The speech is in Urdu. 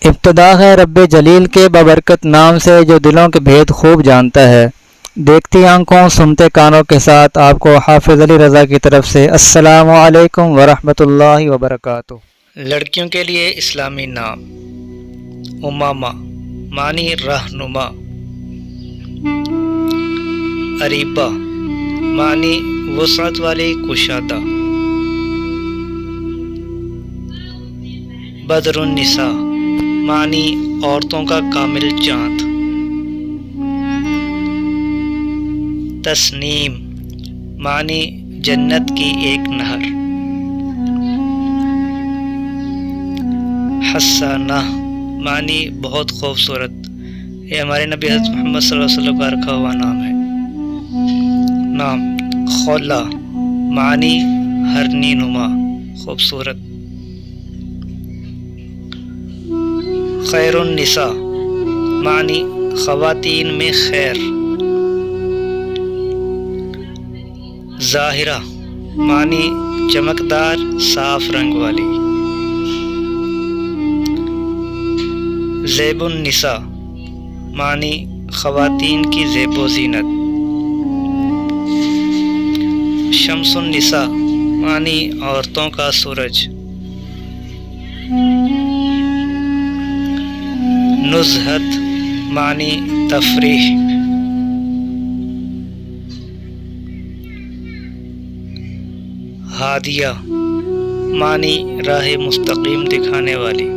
ابتدا ہے رب جلیل کے ببرکت نام سے جو دلوں کے بھید خوب جانتا ہے۔ دیکھتی آنکھوں سنتے کانوں کے ساتھ آپ کو حافظ علی رضا کی طرف سے السلام علیکم ورحمۃ اللہ وبرکاتہ۔ لڑکیوں کے لیے اسلامی نام: امامہ معنی رہنما، اریبہ معنی وسعت والی کشادہ، بدر النساء معنی عورتوں کا کامل چاند، تسنیم معنی جنت کی ایک نہر، حسانہ معنی بہت خوبصورت۔ یہ ہمارے نبی حضرت محمد صلی اللہ علیہ وسلم کا رکھا ہوا نام ہے۔ نام: خولا معنی ہرنی نما، خوبصورت۔ خیر النساء معنی خواتین میں خیر، ظاہرہ معنی چمکدار صاف رنگ والی، زیب النساء معنی خواتین کی زیب و زینت، شمس النساء معنی عورتوں کا سورج، نزہت معنی تفریح، ہادیہ معنی راہ مستقیم دکھانے والی۔